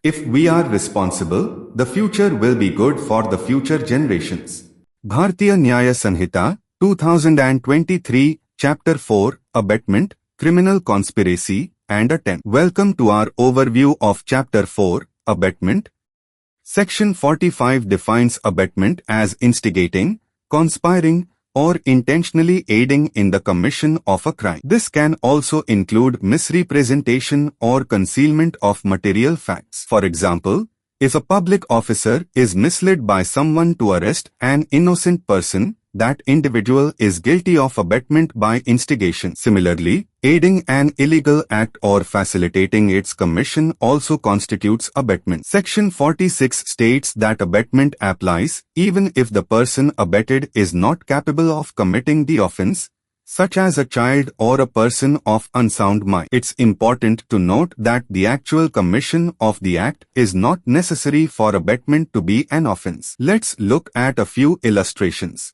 If we are responsible, the future will be good for the future generations. Bharatiya Nyaya Sanhita, 2023, Chapter 4, Abetment, Criminal Conspiracy and Attempt. Welcome to our overview of Chapter 4, Abetment. Section 45 defines abetment as instigating, conspiring, or intentionally aiding in the commission of a crime. This can also include misrepresentation or concealment of material facts. For example, if a public officer is misled by someone to arrest an innocent person, that individual is guilty of abetment by instigation. Similarly, aiding an illegal act or facilitating its commission also constitutes abetment. Section 46 states that abetment applies even if the person abetted is not capable of committing the offense, such as a child or a person of unsound mind. It's important to note that the actual commission of the act is not necessary for abetment to be an offense. Let's look at a few illustrations.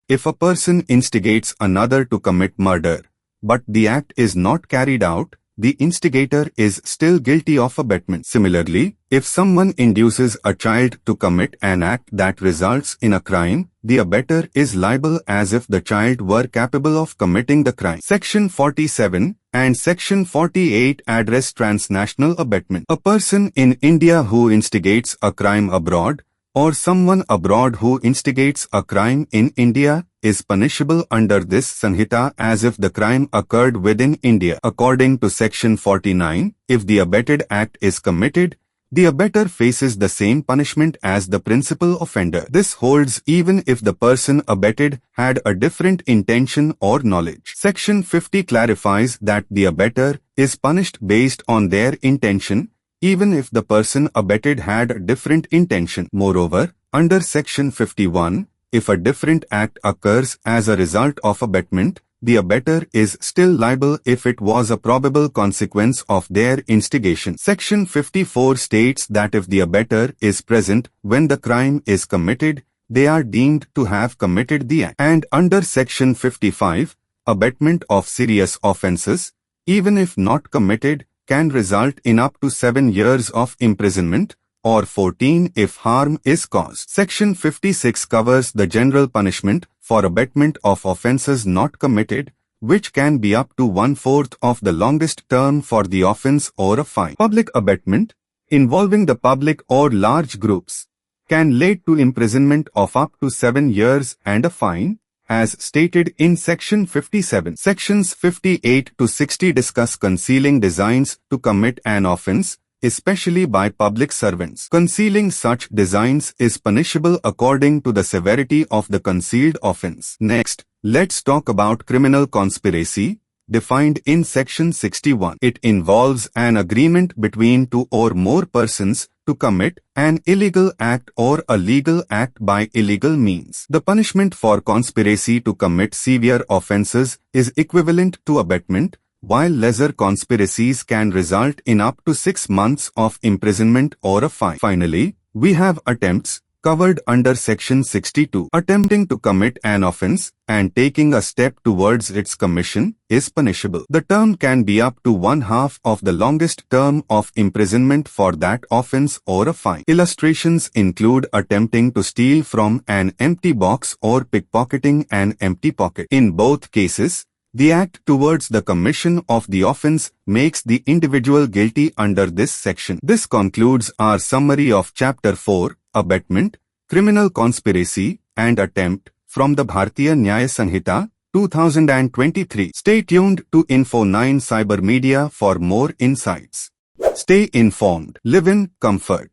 If a person instigates another to commit murder, but the act is not carried out, the instigator is still guilty of abetment. Similarly, if someone induces a child to commit an act that results in a crime, the abettor is liable as if the child were capable of committing the crime. Section 47 and Section 48 address transnational abetment. A person in India who instigates a crime abroad, or someone abroad who instigates a crime in India, is punishable under this Sanhita as if the crime occurred within India. According to Section 49, if the abetted act is committed, the abettor faces the same punishment as the principal offender. This holds even if the person abetted had a different intention or knowledge. Section 50 clarifies that the abettor is punished based on their intention, even if the person abetted had a different intention. Moreover, under Section 51, if a different act occurs as a result of abetment, the abettor is still liable if it was a probable consequence of their instigation. Section 54 states that if the abettor is present when the crime is committed, they are deemed to have committed the act. And under Section 55, abetment of serious offences, even if not committed, can result in up to 7 years of imprisonment, or 14 if harm is caused. Section 56 covers the general punishment for abetment of offences not committed, which can be up to 1/4 of the longest term for the offence or a fine. Public abetment, involving the public or large groups, can lead to imprisonment of up to 7 years and a fine, as stated in Section 57. Sections 58 to 60 discuss concealing designs to commit an offense, especially by public servants. Concealing such designs is punishable according to the severity of the concealed offense. Next, let's talk about criminal conspiracy, defined in Section 61. It involves an agreement between two or more persons to commit an illegal act or a legal act by illegal means. The punishment for conspiracy to commit severe offences is equivalent to abetment, while lesser conspiracies can result in up to 6 months of imprisonment or a fine. Finally, we have attempts, covered under Section 62. Attempting to commit an offense and taking a step towards its commission is punishable. The term can be up to 1/2 of the longest term of imprisonment for that offense or a fine. Illustrations include attempting to steal from an empty box or pickpocketing an empty pocket. In both cases, the act towards the commission of the offense makes the individual guilty under this section. This concludes our summary of Chapter 4, Abetment, Criminal Conspiracy and Attempt, from the Bharatiya Nyaya Sanhita, 2023. Stay tuned to Info9 Cyber Media for more insights. Stay informed. Live in comfort.